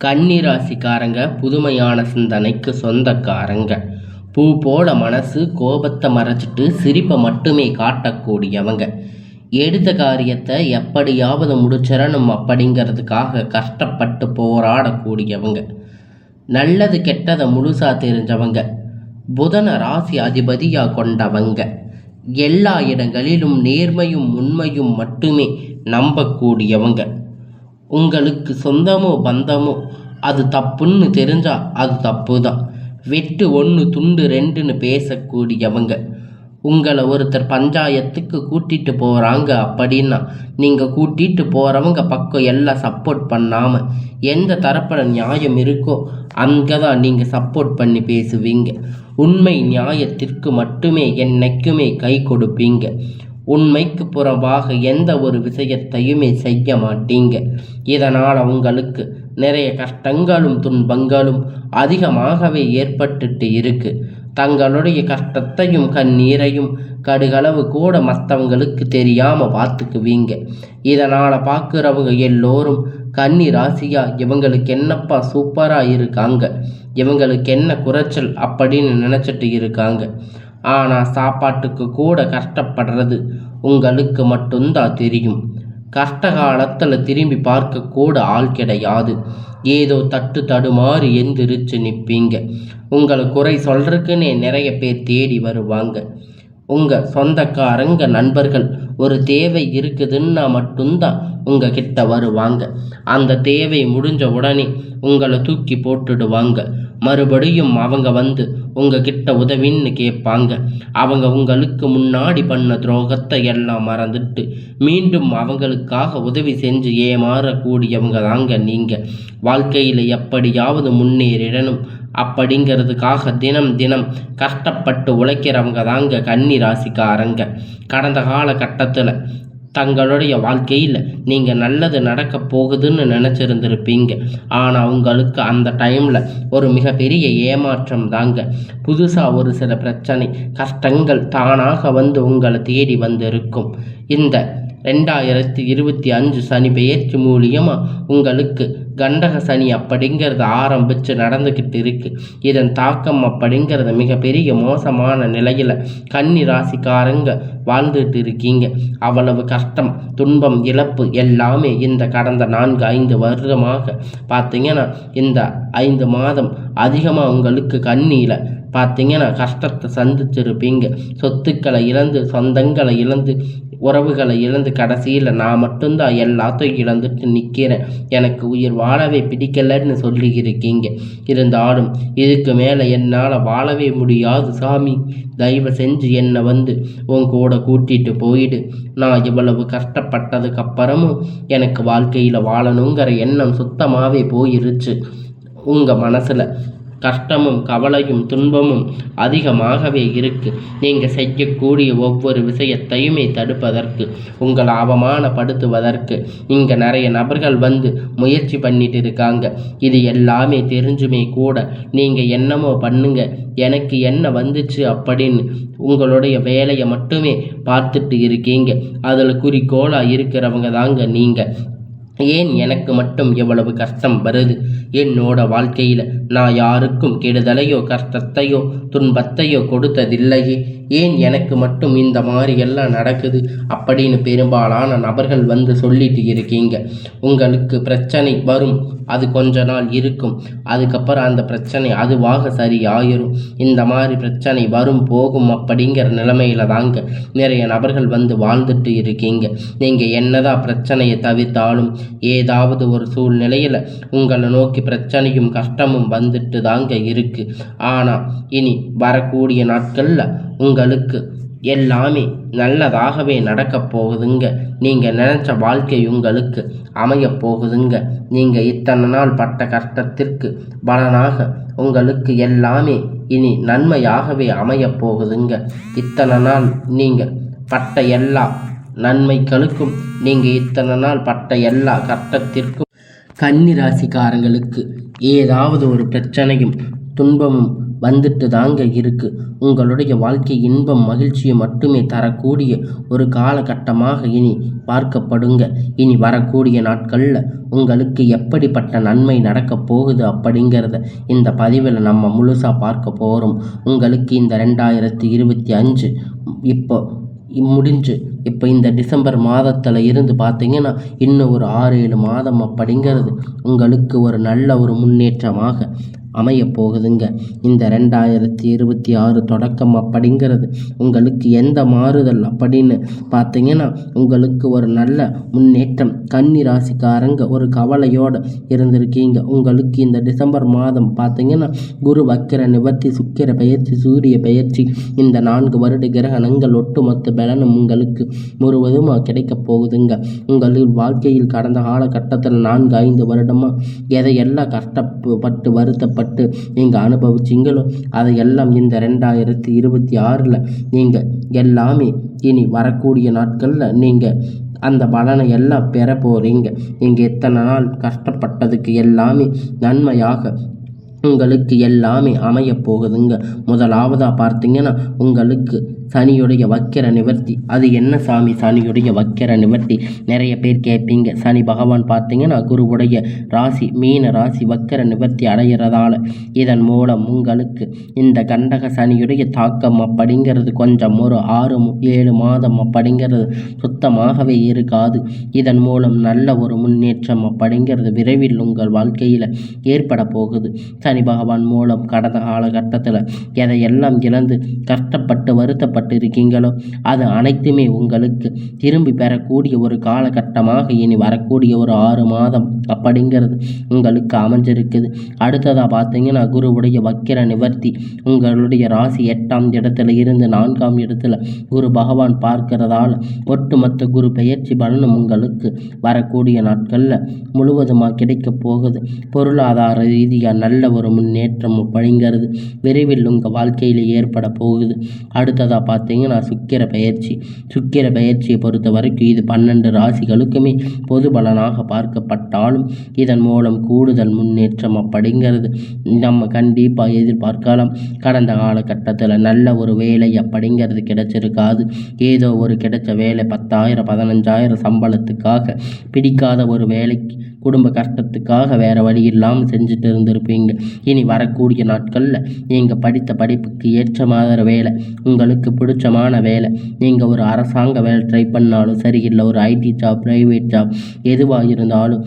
கன்னிராசிக்காரங்க புதுமையான சிந்தனைக்கு சொந்தக்காரங்க. பூ போல மனசு, கோபத்தை மறைச்சிட்டு சிரிப்பை மட்டுமே காட்டக்கூடியவங்க. எடுத்த காரியத்தை எப்படியாவது முடிச்சிடணும் அப்படிங்கிறதுக்காக கஷ்டப்பட்டு போராடக்கூடியவங்க. நல்லது கெட்டதை முழுசா தெரிஞ்சவங்க. புதன ராசி அதிபதியாக கொண்டவங்க. எல்லா இடங்களிலும் நேர்மையும் உண்மையும் மட்டுமே நம்பக்கூடியவங்க. உங்களுக்கு சொந்தமோ பந்தமோ அது தப்புன்னு தெரிஞ்சா அது தப்பு தான். வெட்டு 1 துண்டு 2ன்னு பேசக்கூடியவங்க. உங்களை ஒருத்தர் பஞ்சாயத்துக்கு கூட்டிட்டு போகிறாங்க அப்படின்னா நீங்கள் கூட்டிட்டு போகிறவங்க பக்கம் எல்லாம் சப்போர்ட் பண்ணாமல் எந்த தரப்பில் நியாயம் இருக்கோ அங்கே தான் நீங்கள் சப்போர்ட் பண்ணி பேசுவீங்க. உண்மை நியாயத்திற்கு மட்டுமே என்னைக்குமே கை கொடுப்பீங்க. உண்மைக்கு புறம்பாக எந்த ஒரு விஷயத்தையுமே செய்ய மாட்டீங்க. இதனால் உங்களுக்கு நிறைய கஷ்டங்களும் துன்பங்களும் அதிகமாகவே ஏற்பட்டுட்டு இருக்கு. தங்களுடைய கஷ்டத்தையும் கண்ணீரையும் கடுகளவு கூட மற்றவங்களுக்கு தெரியாமல் பார்த்துக்குவீங்க. இதனால் பார்க்குறவங்க எல்லோரும் கன்னி ராசியா இவங்களுக்கு என்னப்பா சூப்பராக இருக்காங்க, இவங்களுக்கு என்ன குறைச்சல் அப்படின்னு நினச்சிட்டு இருக்காங்க. ஆனால் சாப்பாட்டுக்கு கூட கஷ்டப்படுறது உங்களுக்கு மட்டும்தான் தெரியும். கஷ்ட காலத்தில் திரும்பி பார்க்க கூட ஆள் கிடையாது. ஏதோ தடுமாறி எந்திரிச்சு நிற்பீங்க. உங்களை குறை சொல்றதுக்குன்னே நிறைய பேர் தேடி வருவாங்க. உங்கள் சொந்தக்காரங்க நண்பர்கள் ஒரு தேவை இருக்குதுன்னா மட்டும்தான் உங்கள் கிட்ட வருவாங்க. அந்த தேவை முடிஞ்ச உடனே உங்களை தூக்கி போட்டுடுவாங்க. மறுபடியும் அவங்க வந்து உங்ககிட்ட உதவின்னு கேட்பாங்க. அவங்க உங்களுக்கு முன்னாடி பண்ண துரோகத்தை எல்லாம் மறந்துட்டு மீண்டும் அவங்களுக்காக உதவி செஞ்சு ஏமாறக்கூடியவங்க தாங்க நீங்கள். வாழ்க்கையில் எப்படியாவது முன்னேறிடணும் அப்படிங்கிறதுக்காக தினம் கஷ்டப்பட்டு உழைக்கிறவங்க தாங்க கன்னி ராசிக்காரங்க. கடந்த காலகட்டத்தில் தங்களுடைய வாழ்க்கையில் நீங்கள் நல்லது நடக்க போகுதுன்னு நினச்சிருந்துருப்பீங்க. ஆனால் உங்களுக்கு அந்த டைமில் ஒரு மிகப்பெரிய ஏமாற்றம் தாங்க. புதுசாக ஒரு சில பிரச்சனை கஷ்டங்கள் தானாக வந்து உங்களை தேடி வந்திருக்கும். இந்த 2025 சனி பெயர்ச்சி மூலியமாக உங்களுக்கு கண்டக சனி அப்படிங்கிறது ஆரம்பித்து நடந்துக்கிட்டு இருக்கு. இதன் தாக்கம் அப்படிங்கிறது மிகப்பெரிய மோசமான நிலையில் கன்னி ராசிக்காரங்க வாழ்ந்துட்டு இருக்கீங்க. அவ்வளவு கஷ்டம், துன்பம், இழப்பு எல்லாமே இந்த கடந்த 4-5 வருடமாக பார்த்தீங்கன்னா இந்த 5 மாதம் அதிகமாக உங்களுக்கு கண்ணியில் பார்த்தீங்கன்னா கஷ்டத்தை சந்திச்சிருப்பீங்க. சொத்துக்களை இழந்து, சொந்தங்களை இழந்து, உறவுகளை இழந்து, கடைசியில் நான் மட்டும்தான் எல்லாத்தையும் இழந்துட்டு நிற்கிறேன், எனக்கு உயிர் வாழவே பிடிக்கலன்னு சொல்லி இருக்கீங்க. இருந்தாலும் இதுக்கு மேலே என்னால் வாழவே முடியாது சாமி, தயவு செஞ்சு என்னை வந்து உன் கூட கூட்டிட்டு போயிடு. நான் இவ்வளவு கஷ்டப்பட்டதுக்கு அப்புறமும் எனக்கு வாழ்க்கையில் வாழணுங்கிற எண்ணம் சுத்தமாகவே போயிருச்சு. உங்கள் மனசில் கஷ்டமும் கவலையும் துன்பமும் அதிகமாகவே இருக்கு. நீங்கள் செய்யக்கூடிய ஒவ்வொரு விஷயத்தையுமே தடுப்பதற்கு, உங்களை அவமானப்படுத்துவதற்கு இங்கே நிறைய நபர்கள் வந்து முயற்சி பண்ணிட்டு இருக்காங்க. இது எல்லாமே தெரிஞ்சுமே கூட நீங்கள் என்னமோ பண்ணுங்க, எனக்கு என்ன வந்துச்சு அப்படின்னு உங்களுடைய வேலையை மட்டுமே பார்த்துட்டு இருக்கீங்க. அதில் குறிக்கோளாக இருக்கிறவங்க தாங்க நீங்கள். ஏன் எனக்கு மட்டும் எவ்வளவு கஷ்டம் வருது? என்னோட வாழ்க்கையில் நான் யாருக்கும் கெடுதலையோ கஷ்டத்தையோ துன்பத்தையோ கொடுத்ததில்லையே, ஏன் எனக்கு மட்டும் இந்த மாதிரி எல்லாம் நடக்குது அப்படின்னு பெரும்பாலான நபர்கள் வந்து சொல்லிட்டு இருக்கீங்க. உங்களுக்கு பிரச்சனை வரும், அது கொஞ்ச நாள் இருக்கும், அதுக்கப்புறம் அந்த பிரச்சனை அதுவாக சரி ஆயிரும். இந்த மாதிரி பிரச்சனை வரும் போகும் அப்படிங்கிற நிலைமையில தாங்க நிறைய நபர்கள் வந்து வாழ்ந்துட்டு இருக்கீங்க. நீங்கள் என்னதான் பிரச்சனையை தவிர்த்தாலும் ஏதாவது ஒரு சூழ்நிலையில் உங்களை நோக்கி பிரச்சனையும் கஷ்டமும் வந்துட்டு தாங்க இருக்கு. ஆனால் இனி வரக்கூடிய நாட்களில் உங்களுக்கு எல்லாமே நல்லதாகவே நடக்க போகுதுங்க. நீங்கள் நினச்ச வாழ்க்கை உங்களுக்கு அமைய போகுதுங்க. நீங்கள் இத்தனை நாள் பட்ட கஷ்டத்திற்கு பலனாக உங்களுக்கு எல்லாமே இனி நன்மையாகவே அமைய போகுதுங்க. இத்தனை நாள் நீங்கள் பட்ட எல்லா நன்மைகளுக்கும், நீங்கள் இத்தனை நாள் பட்ட எல்லா கஷ்டத்திற்கும் கன்னி ராசிக்காரங்களுக்கு ஏதாவது ஒரு பிரச்சனையும் துன்பமும் வந்துட்டு தாங்க இருக்கு. உங்களுடைய வாழ்க்கை இன்பம் மகிழ்ச்சியை மட்டுமே தரக்கூடிய ஒரு காலகட்டமாக இனி பார்க்கப்படுங்க. இனி வரக்கூடிய நாட்களில் உங்களுக்கு எப்படிப்பட்ட நன்மை நடக்கப் போகுது அப்படிங்கிறத இந்த பதிவில் நம்ம முழுசாக பார்க்க போகிறோம். உங்களுக்கு இந்த 2025 இப்போ முடிஞ்சு இப்போ இந்த டிசம்பர் மாதத்தில் இருந்து பார்த்தீங்கன்னா இன்னும் ஒரு 6-7 மாதம் அப்படிங்கிறது உங்களுக்கு ஒரு நல்ல ஒரு முன்னேற்றமாக அமைய போகுதுங்க. இந்த 2026 தொடக்கம் அப்படிங்கிறது உங்களுக்கு எந்த மாறுதல் அப்படின்னு பார்த்தீங்கன்னா உங்களுக்கு ஒரு நல்ல முன்னேற்றம். கன்னி ராசிக்காரங்க ஒரு கவலையோடு இருந்திருக்கீங்க. உங்களுக்கு இந்த டிசம்பர் மாதம் பார்த்தீங்கன்னா குரு வக்கிர நிவர்த்தி, சுக்கிர பெயர்ச்சி, சூரிய பெயர்ச்சி, இந்த 4 வருட கிரகணங்கள் ஒட்டுமொத்த பலனும் உங்களுக்கு முழுவதுமாக கிடைக்க போகுதுங்க. உங்கள் வாழ்க்கையில் கடந்த காலகட்டத்தில் 4-5 வருடமாக எதையெல்லாம் கஷ்டப்பட்டு வருத்தப்பட்டு நீங்கள் அனுபவிச்சிங்களோ அதையெல்லாம் இந்த 2026 நீங்கள் எல்லாமே இனி வரக்கூடிய நாட்களில் நீங்கள் அந்த பலனை எல்லாம் பெற போகிறீங்க. நீங்கள் எத்தனை நாள் கஷ்டப்பட்டதுக்கு எல்லாமே நன்மையாக உங்களுக்கு எல்லாமே அமைய போகுதுங்க. முதலாவதாக பார்த்தீங்கன்னா உங்களுக்கு சனியுடைய வக்கிர நிவர்த்தி. அது என்ன சாமி சனியுடைய வக்கிர நிவர்த்தி? நிறைய பேர் கேட்பீங்க. சனி பகவான் பார்த்தீங்கன்னா குருவுடைய ராசி மீன ராசி வக்கிர நிவர்த்தி அடைகிறதால இதன் மூலம் உங்களுக்கு இந்த கண்டக சனியுடைய தாக்கம் அப்படிங்கிறது கொஞ்சம் ஒரு 6-7 மாதம் அப்படிங்கிறது சுத்தமாகவே இருக்காது. இதன் மூலம் நல்ல ஒரு முன்னேற்றம் அப்படிங்கிறது விரைவில் உங்கள் வாழ்க்கையில் ஏற்பட போகுது. சனி பகவான் மூலம் கடந்த காலகட்டத்தில் எதையெல்லாம் இழந்து கஷ்டப்பட்டு வருத்தப்பட்டு இருக்கீங்களோ அது அனைத்துமே உங்களுக்கு திரும்பி பெறக்கூடிய ஒரு காலகட்டமாக இனி வரக்கூடிய ஒரு 6 மாதம் அப்படிங்கிறது உங்களுக்கு அமைஞ்சிருக்குது. அடுத்ததாக பார்த்தீங்கன்னா குருவுடைய வக்கிர நிவர்த்தி உங்களுடைய ராசி 8ஆம் இடத்துல இருந்து 4ஆம் இடத்துல குரு பகவான் பார்க்கிறதால ஒட்டுமொத்த குரு பெயர்ச்சி பலனும் உங்களுக்கு வரக்கூடிய நாட்களில் முழுவதுமாக கிடைக்க போகுது. பொருளாதார ரீதியாக நல்ல ஒரு முன்னேற்றம் அப்படிங்கிறது விரைவில் உங்கள் வாழ்க்கையில் ஏற்பட போகுது. அடுத்ததாக பார்த்தீங்கன்னா சுக்கிர பயிற்சியை பொறுத்த வரைக்கும் இது 12 ராசிகளுக்குமே பொது பலனாக பார்க்கப்பட்டாலும் இதன் மூலம் கூடுதல் முன்னேற்றம் அப்படிங்கிறது நம்ம கண்டிப்பாக எதிர்பார்க்கலாம். கடந்த காலகட்டத்தில் நல்ல ஒரு வேலை அப்படிங்கிறது கிடைச்சிருக்காது. ஏதோ ஒரு கிடைச்ச வேலை 10,000-15,000 சம்பளத்துக்காக பிடிக்காத ஒரு வேலைக்கு குடும்ப கஷ்டத்துக்காக வேறு வழி இல்லாமல் செஞ்சுட்டு இருந்திருப்பீங்க. இனி வரக்கூடிய நாட்களில் நீங்கள் படித்த படிப்புக்கு ஏற்ற மாதிரி வேலை, உங்களுக்கு பிடிச்சமான வேலை, நீங்கள் ஒரு அரசாங்க வேலை ட்ரை பண்ணாலும் சரி, இல்லை ஒரு ஐடி ஜாப், ப்ரைவேட் ஜாப் எதுவாக இருந்தாலும்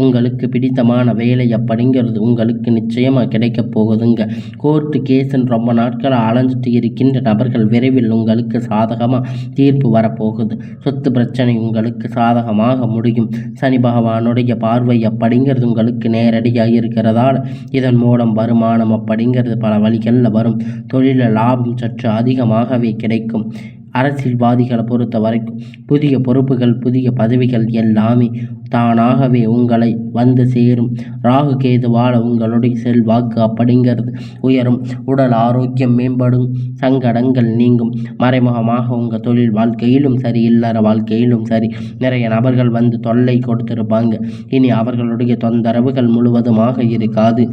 உங்களுக்கு பிடித்தமான வேலை அப்படிங்கிறது உங்களுக்கு நிச்சயமாக கிடைக்க போகுதுங்க. கோர்ட்டு கேஸுன்னு ரொம்ப நாட்களாக அலைஞ்சிட்டு இருக்கின்ற நபர்கள் விரைவில் உங்களுக்கு சாதகமாக தீர்ப்பு வரப்போகுது. சொத்து பிரச்சனை உங்களுக்கு சாதகமாக முடியும். சனி பகவானுடைய பார்வை அப்படிங்கிறது உங்களுக்கு நேரடியாக இருக்கிறதால இதன் மூலம் வருமானம் அப்படிங்கிறது பல வழிகளில் வரும். தொழிலில் லாபம் சற்று அதிகமாகவே கிடைக்கும். அரசியல்வாதிகளை பொறுத்த வரைக்கும் புதிய பொறுப்புகள், புதிய பதவிகள் எல்லாமே தானாகவே உங்களை வந்து சேரும். ராகு கேதுவால் உங்களுடைய செல்வாக்கு அப்படிங்கிறது உயரும். உடல் ஆரோக்கியம் மேம்படும். சங்கடங்கள் நீங்கும். மறைமுகமாக உங்கள் தொழில் வாழ்க்கையிலும் சரி, இல்லற வாழ்க்கையிலும் சரி நிறைய நபர்கள் வந்து தொல்லை கொடுத்திருப்பாங்க. இனி அவர்களுடைய தொந்தரவுகள் முழுவதுமாக இருக்காது.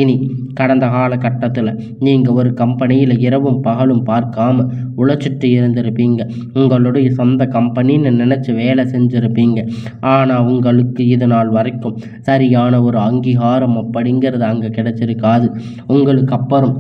இனி கடந்த காலகட்டத்தில் நீங்கள் ஒரு கம்பெனியில் இரவும் பகலும் பார்க்காம உழைச்சிட்டு இருந்திருப்பீங்க. உங்களுடைய சொந்த கம்பெனின்னு நினச்சி வேலை செஞ்சுருப்பீங்க. ஆனால் உங்களுக்கு இது நாள் வரைக்கும் சரியான ஒரு அங்கீகாரம் அப்படிங்கிறது அங்கே கிடைச்சிருக்காது. உங்களுக்கு அப்புறம்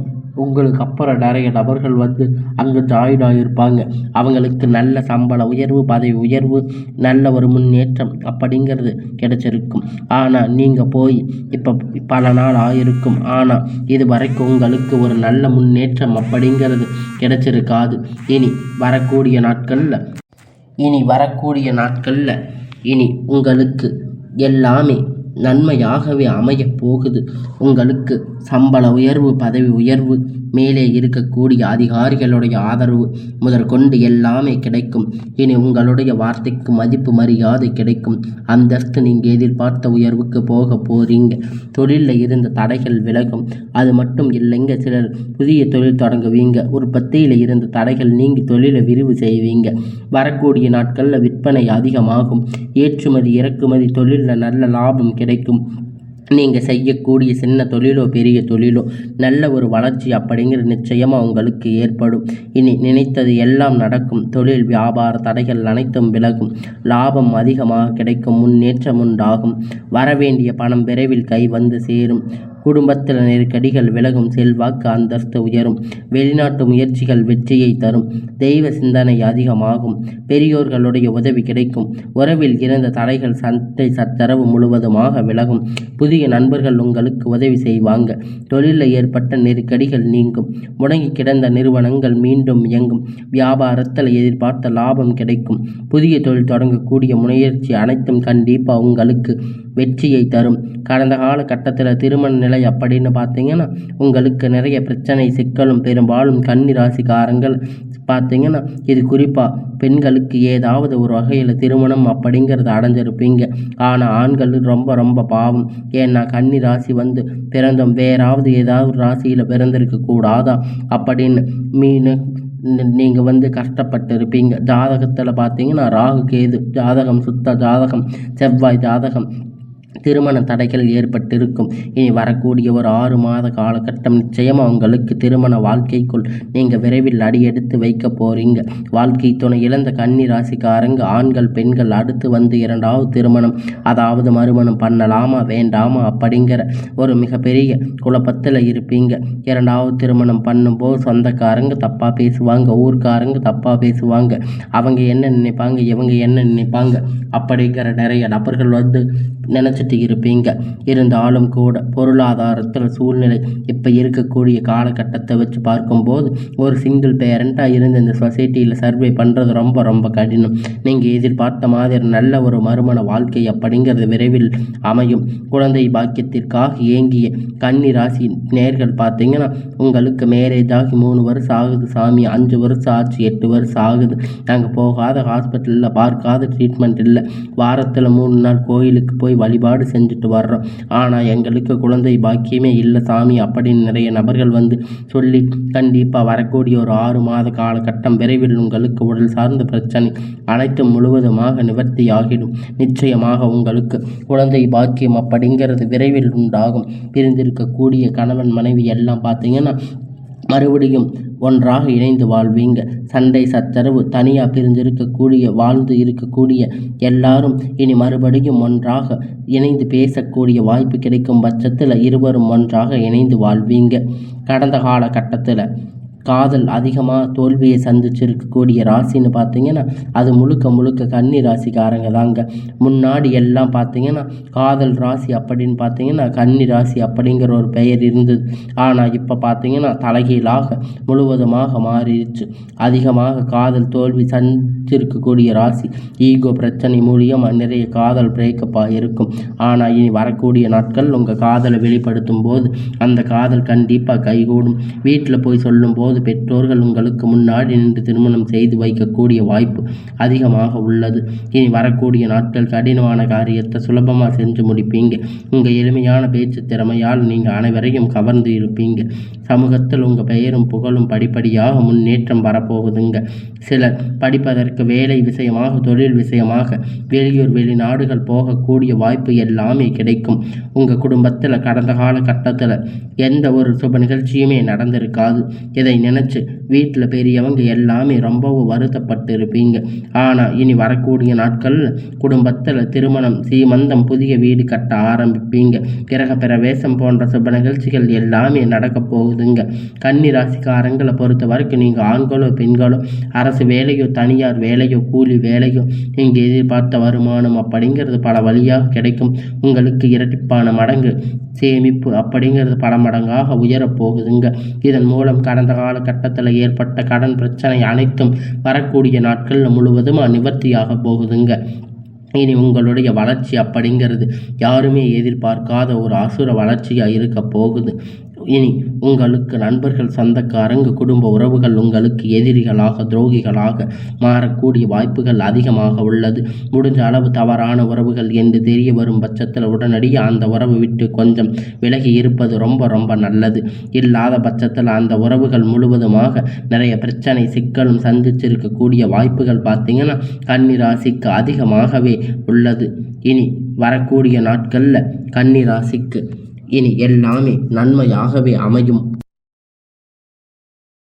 நிறைய நபர்கள் வந்து அங்கே ஜாயின் ஆகியிருப்பாங்க. அவங்களுக்கு நல்ல சம்பள உயர்வு, பதவி உயர்வு, நல்ல ஒரு முன்னேற்றம் அப்படிங்கிறது கிடைச்சிருக்கும். ஆனால் நீங்கள் போய் இப்போ பல நாள் ஆகிருக்கும். ஆனால் இது வரைக்கும் உங்களுக்கு ஒரு நல்ல முன்னேற்றம் அப்படிங்கிறது கிடைச்சிருக்காது. இனி வரக்கூடிய நாட்களில் இனி உங்களுக்கு எல்லாமே நன்மையாகவே அமையப் போகுது. உங்களுக்கு சம்பள உயர்வு, பதவி உயர்வு, மேலே இருக்கக்கூடிய அதிகாரிகளுடைய ஆதரவு முதற்கொண்டு எல்லாமே கிடைக்கும். இனி உங்களுடைய வார்த்தைக்கு மதிப்பு மரியாதை கிடைக்கும். அந்தஸ்து நீங்கள் எதிர்பார்த்த உயர்வுக்கு போக போகிறீங்க. தொழிலில் இருந்த தடைகள் விலகும். அது மட்டும் இல்லைங்க, சிலர் புதிய தொழில் தொடங்குவீங்க. உற்பத்தியில் இருந்த தடைகள் நீங்கி தொழிலை விரிவு செய்வீங்க. வரக்கூடிய நாட்களில் விற்பனை அதிகமாகும். ஏற்றுமதி இறக்குமதி தொழிலில் நல்ல லாபம் கிடைக்கும். நீங்கள் செய்யக்கூடிய சின்ன தொழிலோ பெரிய தொழிலோ நல்ல ஒரு வளர்ச்சி அப்படிங்கிறது நிச்சயமாக உங்களுக்கு ஏற்படும். இனி நினைத்தது எல்லாம் நடக்கும். தொழில் வியாபார தடைகள் அனைத்தும் விலகும். லாபம் அதிகமாக கிடைக்கும். முன்னேற்றம் உண்டாகும். வரவேண்டிய பணம் விரைவில் கை வந்து சேரும். குடும்பத்தில் நெருக்கடிகள் விலகும். செல்வாக்கு அந்தஸ்து உயரும். வெளிநாட்டு முயற்சிகள் வெற்றியை தரும். தெய்வ சிந்தனை அதிகமாகும். பெரியோர்களுடைய உதவி கிடைக்கும். உறவில் இருந்த தடைகள் சண்டை சச்சரவு முழுவதுமாக விலகும். புதிய நண்பர்கள் உங்களுக்கு உதவி செய்வாங்க. தொழிலில் ஏற்பட்ட நெருக்கடிகள் நீங்கும். முடங்கி கிடந்த நிறுவனங்கள் மீண்டும் இயங்கும். வியாபாரத்தில் எதிர்பார்த்த லாபம் கிடைக்கும். புதிய தொழில் தொடங்கக்கூடிய முயற்சி அனைத்தும் கண்டிப்பாக உங்களுக்கு வெற்றியை தரும். கடந்த கால கட்டத்தில் திருமண நிலை அப்படின்னு பார்த்தீங்கன்னா உங்களுக்கு நிறைய பிரச்சனை சிக்கலும் பெரும்பாலும் கன்னி ராசிக்காரங்கள் பார்த்தீங்கன்னா இது குறிப்பாக பெண்களுக்கு ஏதாவது ஒரு வகையில் திருமணம் அப்படிங்கிறத அடைஞ்சிருப்பீங்க. ஆனால் ஆண்கள் ரொம்ப ரொம்ப பாவம். ஏன்னா கன்னி ராசி பிறந்தோம் வேறாவது ஏதாவது ராசியில் பிறந்திருக்க கூடாதா அப்படின்னு நீங்கள் கஷ்டப்பட்டு இருப்பீங்க. ஜாதகத்தில் பார்த்தீங்கன்னா ராகு கேது ஜாதகம், சுத்த ஜாதகம், செவ்வாய் ஜாதகம் திருமண தடைகள் ஏற்பட்டிருக்கும். இனி வரக்கூடிய ஒரு 6 மாத காலகட்டம் நிச்சயமாக உங்களுக்கு திருமண வாழ்க்கைக்குள் நீங்கள் விரைவில் அடியெடுத்து வைக்க போகிறீங்க. வாழ்க்கை துணை இழந்த கன்னி ராசிக்காரங்க ஆண்கள் பெண்கள் அடுத்து 2வது திருமணம் அதாவது மறுமணம் பண்ணலாமா வேண்டாமா அப்படிங்கிற ஒரு மிகப்பெரிய குழப்பத்தில் இருப்பீங்க. 2வது திருமணம் பண்ணும்போது சொந்தக்காரங்க தப்பாக பேசுவாங்க, ஊர்க்காரங்க தப்பாக பேசுவாங்க. அவங்க என்ன நினைப்பாங்க, இவங்க என்ன நினைப்பாங்க அப்படிங்கிற நிறைய நபர்கள் நினச்சிட்டு இருப்பீங்க. இருந்தாலும் கூட பொருளாதாரத்தில் சூழ்நிலை இப்போ இருக்கக்கூடிய காலகட்டத்தை வச்சு பார்க்கும்போது ஒரு சிங்கிள் பேரண்ட்டாக இருந்து இந்த சொசைட்டியில் சர்வே பண்ணுறது ரொம்ப ரொம்ப கடினம். நீங்கள் எதிர்பார்த்த மாதிரி நல்ல ஒரு மறுமண வாழ்க்கை அப்படிங்கிறது விரைவில் அமையும். குழந்தை பாக்கியத்திற்காக ஏங்கிய கன்னி ராசி நேர்கள் பார்த்தீங்கன்னா உங்களுக்கு மேரேஜ் ஆகி 3 வருஷம் ஆகுது சாமி, 5 வருஷம் ஆச்சு, 8 வருஷம் ஆகுது, நாங்கள் போகாத ஹாஸ்பிட்டலில் பார்க்காத ட்ரீட்மெண்ட் இல்லை, வாரத்தில் 3 நாள் கோயிலுக்கு போய் வழிபாடு செஞ்சுட்டு வர்றோம், ஆனால் எங்களுக்கு குழந்தை பாக்கியமே இல்லை சாமி அப்படின்னு நிறைய நபர்கள் சொல்லி கண்டிப்பாக வரக்கூடிய ஒரு 6 மாத காலகட்டம் விரைவில் உங்களுக்கு உடல் சார்ந்த பிரச்சனை அனைத்தும் முழுவதுமாக நிவர்த்தி ஆகிடும். நிச்சயமாக உங்களுக்கு குழந்தை பாக்கியம் அப்படிங்கிறது விரைவில் உண்டாகும். பிரிந்திருக்கக்கூடிய கணவன் மனைவி எல்லாம் பார்த்தீங்கன்னா மறுபடியும் ஒன்றாக இணைந்து வாழ்வீங்க. சண்டை சச்சரவு தனியாக வாழ்ந்து இருக்கக்கூடிய எல்லாரும் இனி மறுபடியும் ஒன்றாக இணைந்து பேசக்கூடிய வாய்ப்பு கிடைக்கும் பட்சத்தில் இருவரும் ஒன்றாக இணைந்து வாழ்வீங்க. கடந்த காலகட்டத்தில் காதல் அதிகமாக தோல்வியை சந்திச்சிருக்கக்கூடிய ராசின்னு பார்த்தீங்கன்னா அது முழுக்க கன்னி ராசிக்காரங்க தாங்க. முன்னாடி எல்லாம் பார்த்தீங்கன்னா காதல் ராசி அப்படின்னு பார்த்தீங்கன்னா கன்னி ராசி அப்படிங்கிற ஒரு பெயர் இருந்தது. ஆனால் இப்போ பார்த்தீங்கன்னா தலைகீழாக முழுவதுமாக மாறிடுச்சு. அதிகமாக காதல் தோல்வி சந்திச்சிருக்கக்கூடிய ராசி. ஈகோ பிரச்சனை மூலியமாக நிறைய காதல் பிரேக்கப்பாக இருக்கும். ஆனால் இனி வரக்கூடிய நாட்கள் உங்கள் காதலை வெளிப்படுத்தும் போது அந்த காதல் கண்டிப்பாக கைகூடும். வீட்டில் போய் சொல்லும்போது பெற்றோர்கள் உங்களுக்கு முன்னாடி நின்று திருமணம் செய்து வைக்கக்கூடிய வாய்ப்பு அதிகமாக உள்ளது. இனி வரக்கூடிய நாட்கள் கடினமான காரியத்தை சுலபமாக செஞ்சு முடிப்பீங்க. உங்கள் எளிமையான பேச்சு திறமையால் நீங்கள் அனைவரையும் கவர்ந்து இருப்பீங்க. சமூகத்தில் உங்கள் பெயரும் புகழும் படிப்படியாக முன்னேற்றம் வரப்போகுதுங்க. சிலர் படிப்பதற்கு வேலை விஷயமாக தொழில் விஷயமாக வெளியூர் வெளிநாடுகள் போகக்கூடிய வாய்ப்பு எல்லாமே கிடைக்கும். உங்கள் குடும்பத்தில் கடந்த கால கட்டத்தில் எந்த ஒரு சுப நிகழ்ச்சியுமே நடந்திருக்காது. இதை நினச்சி வீட்டில் பெரியவங்க எல்லாமே ரொம்பவும் வருத்தப்பட்டு இருப்பீங்க. ஆனால் இனி வரக்கூடிய நாட்கள் குடும்பத்தில் திருமணம், சீமந்தம், புதிய வீடு கட்ட ஆரம்பிப்பீங்க. கிரக பிரவேசம் போன்ற சுப நிகழ்ச்சிகள் எல்லாமே நடக்க போகுதுங்க. கன்னி ராசிக்காரங்களை பொறுத்த வரைக்கும் நீங்கள் ஆண்களோ பெண்களோ அரசு வேலையோ தனியார் வேலையோ கூலி வேலையோ நீங்கள் எதிர்பார்த்த வருமானம் அப்படிங்கிறது பல வழியாக கிடைக்கும். உங்களுக்கு இரட்டிப்பான மடங்கு சேமிப்பு அப்படிங்கிறது பல மடங்காக உயரப்போகுதுங்க. இதன் மூலம் கடந்த காலகட்டத்தில் ஏற்பட்ட கடன் பிரச்சனை அனைத்தும் வரக்கூடிய நாட்களில் முழுவதும் நிவர்த்தியாக போகுதுங்க. இனி உங்களுடைய வளர்ச்சி அப்படிங்கிறது யாருமே எதிர்பார்க்காத ஒரு அசுர வளர்ச்சியாக இருக்க போகுது. இனி உங்களுக்கு நண்பர்கள், சொந்தக்காரங்க, குடும்ப உறவுகள் உங்களுக்கு எதிரிகளாக, துரோகிகளாக மாறக்கூடிய வாய்ப்புகள் அதிகமாக உள்ளது. முடிஞ்ச அளவு தவறான உறவுகள் என்று தெரிய வரும் பட்சத்தில் உடனடியாக அந்த உறவை விட்டு கொஞ்சம் விலகி இருப்பது ரொம்ப ரொம்ப நல்லது. இல்லாத பட்சத்தில் அந்த உறவுகள் முழுவதுமாக நிறைய பிரச்சனை, சிக்கலும் சந்திச்சிருக்கக்கூடிய வாய்ப்புகள் பார்த்தீங்கன்னா கன்னி ராசிக்கு அதிகமாகவே உள்ளது. இனி வரக்கூடிய நாட்களில் கன்னி ராசிக்கு இனி எல்லாமே நன்மையாகவே அமையும்.